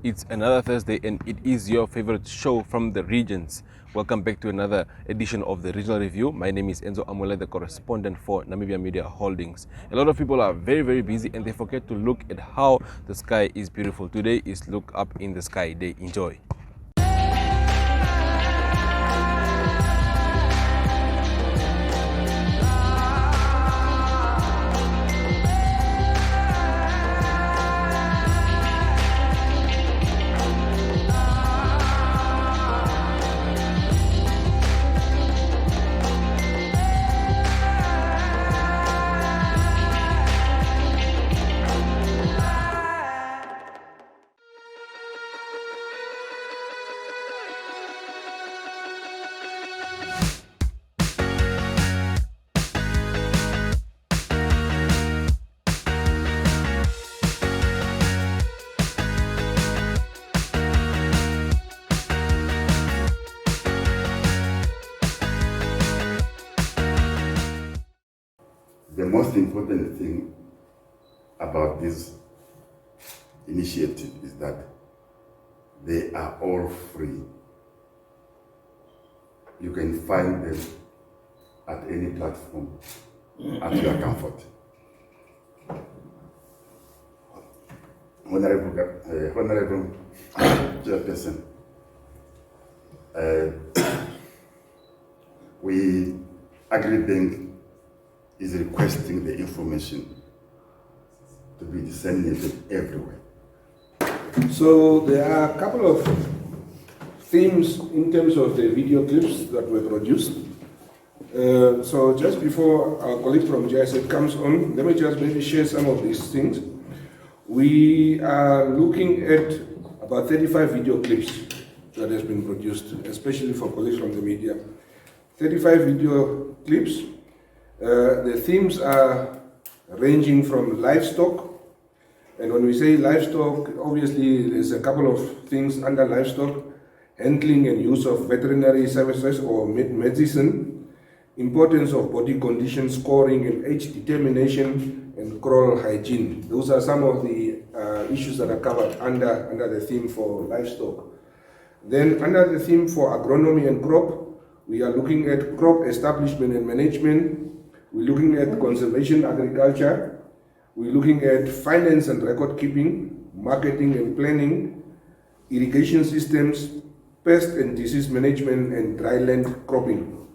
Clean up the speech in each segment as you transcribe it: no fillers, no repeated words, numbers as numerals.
It's another Thursday and it is your favorite show from the regions. Welcome back to another edition of the Regional Review. My name is Enzo Amuele, the correspondent for Namibia Media Holdings. A lot of people are very busy and they forget to look at how the sky is beautiful. Today is Look Up in the Sky Day. Enjoy. The most important thing about this initiative is that they are all free. You can find them at any platform at your comfort. Honorable Chairperson, we Agribank is requesting the information to be disseminated everywhere. So there are a couple of themes in terms of the video clips that were produced. So just before our colleague from JSF comes on, let me just maybe share some of these things. We are looking at about 35 video clips that has been produced, especially for colleagues from the media. 35 video clips. The themes are ranging from livestock, and when we say livestock, obviously there's a couple of things under livestock: handling and use of veterinary services or medicine, importance of body condition scoring and age determination, and crawl hygiene. Those are some of the issues that are covered under the theme for livestock. Then under the theme for agronomy and crop, we are looking at crop establishment and management. We're looking at conservation agriculture. We're looking at finance and record keeping, marketing and planning, irrigation systems, pest and disease management, and dryland cropping.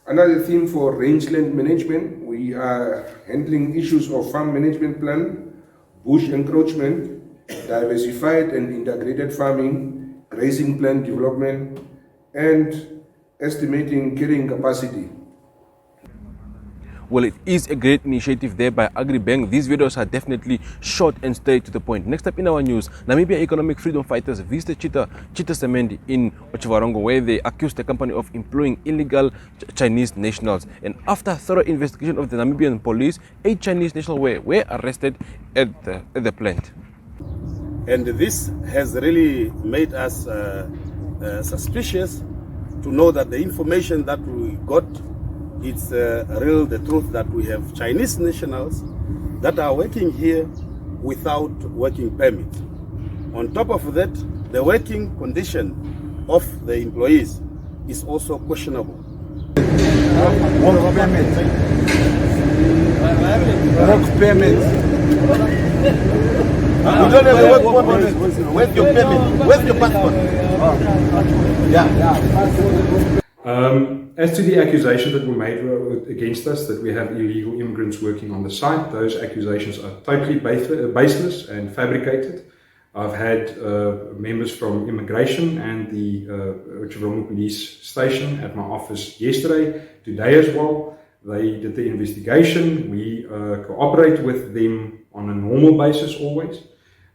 Another theme for rangeland management, we are handling issues of farm management plan, bush encroachment, diversified and integrated farming, grazing plan development, and estimating carrying capacity. Well, it is a great initiative there by Agribank. These videos are definitely short and straight to the point. Next up in our news, Namibia economic freedom fighters visited Chita Cement in Otjiwarongo, where they accused the company of employing illegal Chinese nationals. And after thorough investigation of the Namibian police, 8 Chinese nationals were arrested at the plant. And this has really made us suspicious to know that the information that we got, it's the truth that we have Chinese nationals that are working here without working permit. On top of that, the working condition of the employees is also questionable. Work permit. Work permit. You don't have a work permit. Where's your permit? Where's your passport? Yeah. As to the accusations that were made against us that we have illegal immigrants working on the site, those accusations are totally baseless and fabricated. I've had members from immigration and the Otjiwarongo police station at my office yesterday, today as well. They did the investigation. We cooperate with them on a normal basis always.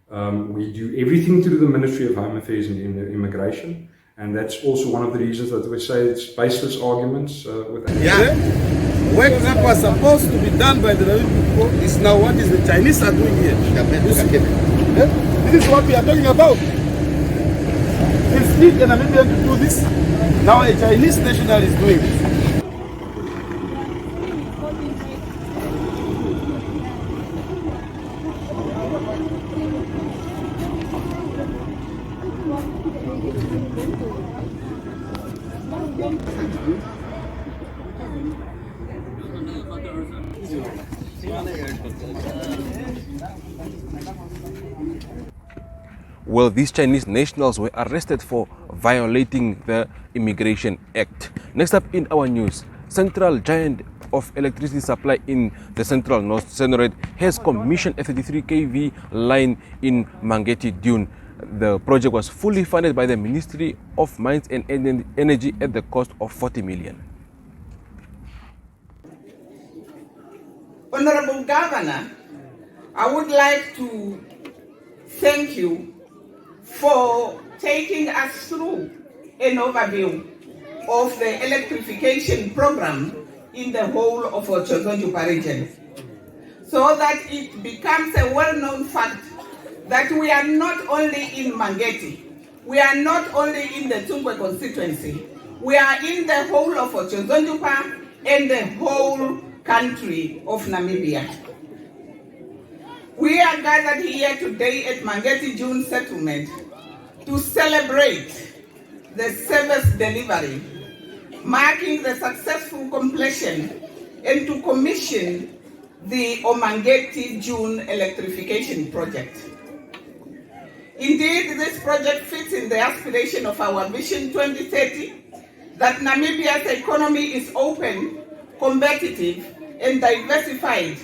We do everything through the Ministry of Home Affairs and Immigration. And that's also one of the reasons that we say it's baseless arguments with Work that was supposed to be done by the Namibian people is now what is the Chinese are doing here. This is what we are talking about. Instead the Namibian to do this, now a Chinese national is doing this. Well, these Chinese nationals were arrested for violating the Immigration Act. Next up in our news, Central Giant of electricity supply in the Central North, Senorate, has commissioned a 33 kV line in Mangeti Dune. The project was fully funded by the Ministry of Mines and Energy at the cost of 40 million. Honorable Governor, I would like to thank you for taking us through an overview of the electrification program in the whole of Ochozonjupa region, so that it becomes a well-known fact that we are not only in Mangeti, we are not only in the Tungwe constituency, we are in the whole of Ochozonjupa and the whole country of Namibia. We are gathered here today at Mangeti June settlement to celebrate the service delivery, marking the successful completion and to commission the Omangeti June electrification project. Indeed, this project fits in the aspiration of our Vision 2030 that Namibia's economy is open, competitive, and diversified,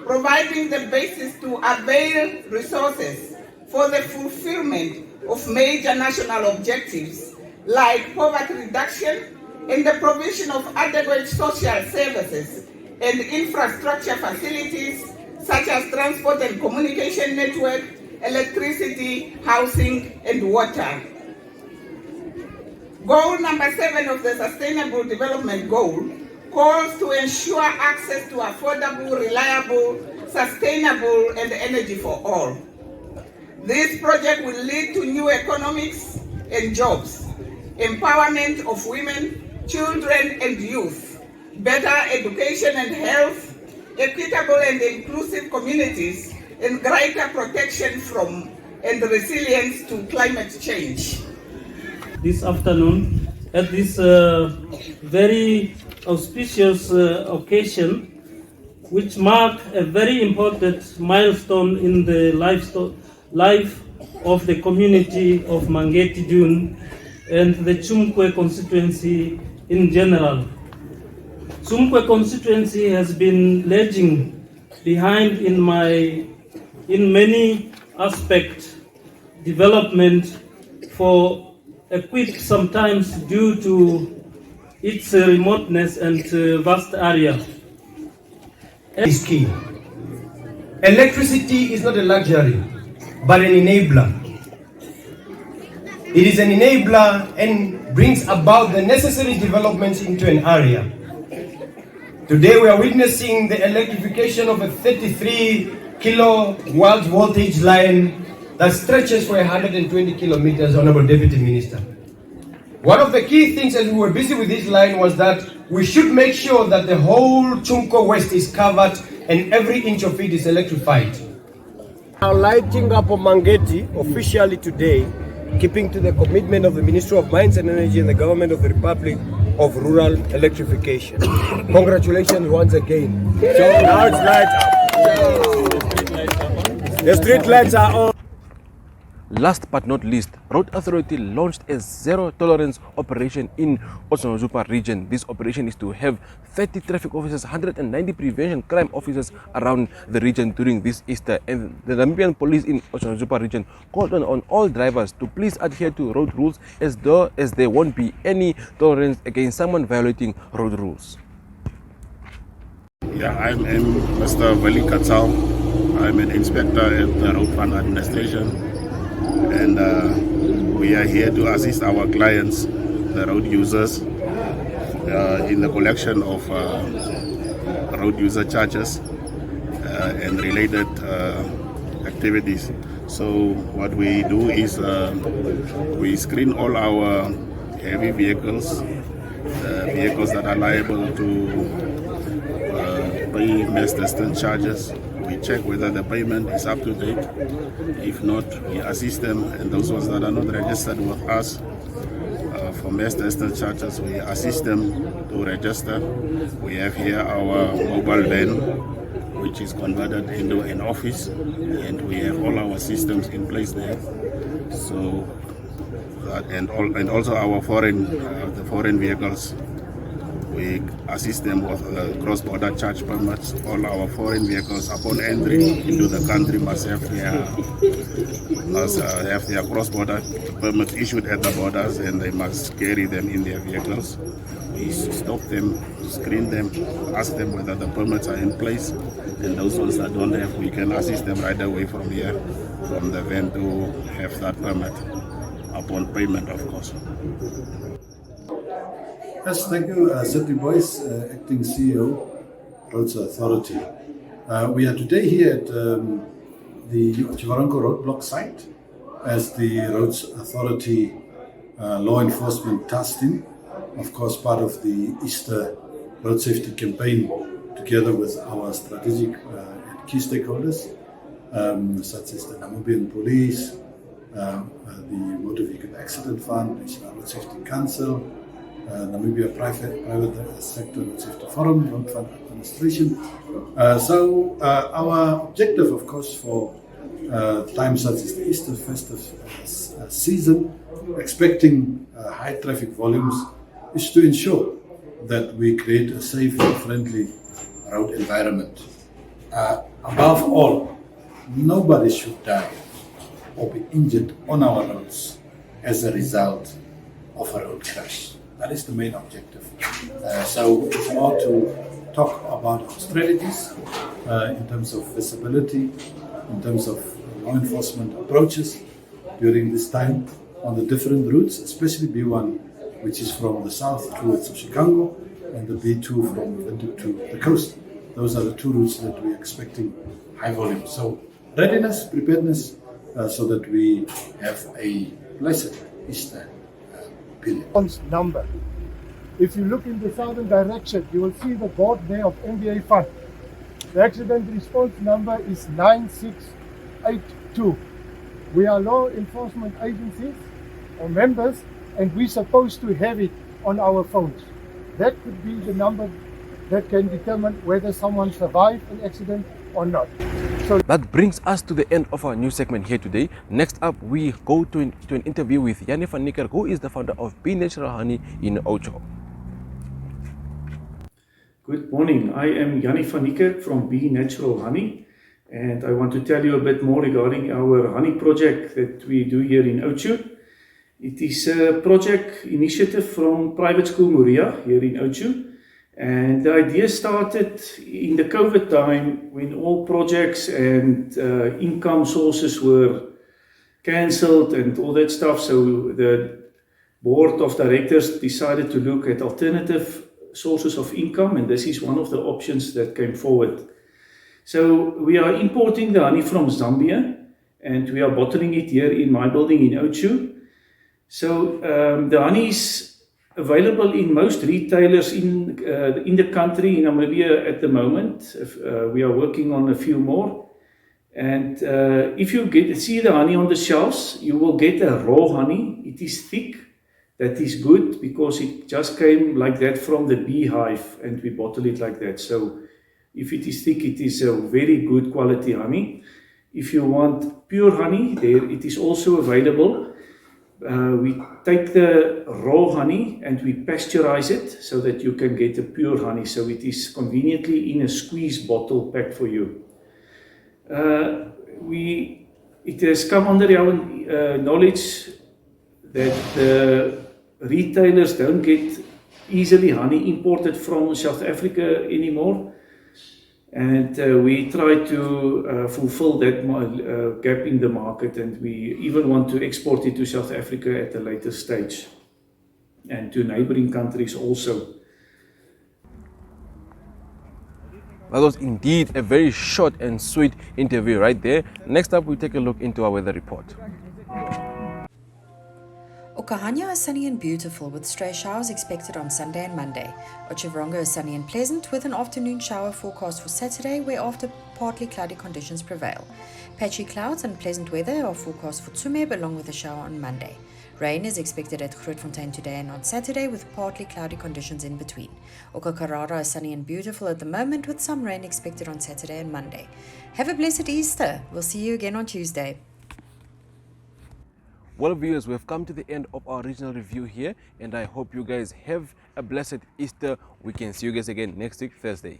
providing the basis to avail resources for the fulfillment of major national objectives like poverty reduction and the provision of adequate social services and infrastructure facilities such as transport and communication network, electricity, housing, and water. Goal number 7 of the Sustainable Development Goal calls to ensure access to affordable, reliable, sustainable, and energy for all. This project will lead to new economics and jobs, empowerment of women, children, and youth, better education and health, equitable and inclusive communities, and greater protection from and resilience to climate change. This afternoon, at this very auspicious occasion, which mark a very important milestone in the life of the community of Mangeti Dune and the Chumkwe constituency in general. Chumkwe constituency has been lagging behind in many aspects development for a quick sometimes due to its remoteness and vast area. Is key. Electricity is not a luxury, but an enabler. It is an enabler and brings about the necessary developments into an area. Today we are witnessing the electrification of a 33 kilowatt voltage line that stretches for 120 kilometers, Honorable Deputy Minister. One of the key things as we were busy with this line was that we should make sure that the whole Chumko West is covered and every inch of it is electrified. Our lighting up of Mangeti officially today, keeping to the commitment of the Ministry of Mines and Energy and the Government of the Republic of Rural Electrification. Congratulations once again. So now it's light up. The street lights are on. Last but not least, Road Authority launched a zero-tolerance operation in Ochozonjupa region. This operation is to have 30 traffic officers, 190 prevention crime officers around the region during this Easter. And the Namibian police in Ochozonjupa region called on all drivers to please adhere to road rules as there won't be any tolerance against someone violating road rules. Yeah, I'm Mr. Vali Katsau. I'm an inspector at the Road Fund Administration. And we are here to assist our clients, the road users, in the collection of road user charges and related activities. So what we do is we screen all our heavy vehicles, vehicles that are liable to pay mass distance charges. We check whether the payment is up to date. If not, we assist them, and those ones that are not registered with us for master charters, we assist them to register. We have here our mobile van, which is converted into an office, and we have all our systems in place there. So, and also our the foreign vehicles, we assist them with cross-border charge permits. All our foreign vehicles, upon entry into the country, must have their cross-border permits issued at the borders, and they must carry them in their vehicles. We stop them, screen them, ask them whether the permits are in place, and those ones that don't have, we can assist them right away from here, from the van, to have that permit upon payment, of course. Yes, thank you, Seti Boyce, Acting CEO, Roads Authority. We are today here at the Chivarango roadblock site as the Roads Authority Law Enforcement Task Team, of course part of the Easter Road Safety Campaign, together with our strategic and key stakeholders, such as the Namibian Police, the Motor Vehicle Accident Fund, National Road Safety Council, Namibia Private Sector Road Safety Forum, Road Fund Administration. So our objective, of course, for times such as the Easter festive season, expecting high traffic volumes, is to ensure that we create a safe and friendly road environment. Above all, nobody should die or be injured on our roads as a result of a road crash. That is the main objective. So it's more to talk about our strategies in terms of visibility, in terms of law enforcement approaches during this time on the different routes, especially B1, which is from the south towards Chicago, and the B2 from Windhoek to the coast. Those are the two routes that we're expecting high volume. So readiness, preparedness, so that we have a blessed Easter period. Number. If you look in the southern direction, you will see the board there of MBA Fund. The accident response number is 9682. We are law enforcement agencies or members, and we're supposed to have it on our phones. That could be the number that can determine whether someone survived an accident or not. So that brings us to the end of our news segment here today. Next up, we go to an interview with Jannie van Niekerk, who is the founder of Be Natural Honey in Ocho. Good morning. I am Jannie van Niekerk from Be Natural Honey, and I want to tell you a bit more regarding our honey project that we do here in Ocho. It is a project initiative from private school Moria here in Ocho. And the idea started in the COVID time when all projects and income sources were cancelled and all that stuff. So the board of directors decided to look at alternative sources of income, and this is one of the options that came forward. So we are importing the honey from Zambia, and we are bottling it here in my building in Ocho. So the honey is available in most retailers in the country, in Namibia at the moment. We are working on a few more. And if you see the honey on the shelves, you will get a raw honey. It is thick. That is good because it just came like that from the beehive, and we bottle it like that. So if it is thick, it is a very good quality honey. If you want pure honey, there it is also available. We take the raw honey and we pasteurize it so that you can get a pure honey. So it is conveniently in a squeeze bottle packed for you. It has come under our knowledge that the retailers don't get easily honey imported from South Africa anymore. And we try to fulfill that gap in the market, and we even want to export it to South Africa at a later stage and to neighboring countries also. That was indeed a very short and sweet interview right there. Next up, we take a look into our weather report. Okahanya is sunny and beautiful with stray showers expected on Sunday and Monday. Otjiwarongo is sunny and pleasant with an afternoon shower forecast for Saturday, whereafter partly cloudy conditions prevail. Patchy clouds and pleasant weather are forecast for Tsumeb along with a shower on Monday. Rain is expected at Grootfontein today and on Saturday with partly cloudy conditions in between. Okakarara is sunny and beautiful at the moment with some rain expected on Saturday and Monday. Have a blessed Easter. We'll see you again on Tuesday. Well, viewers, we've come to the end of our regional review here, and I hope you guys have a blessed Easter weekend. See you guys again next week, Thursday.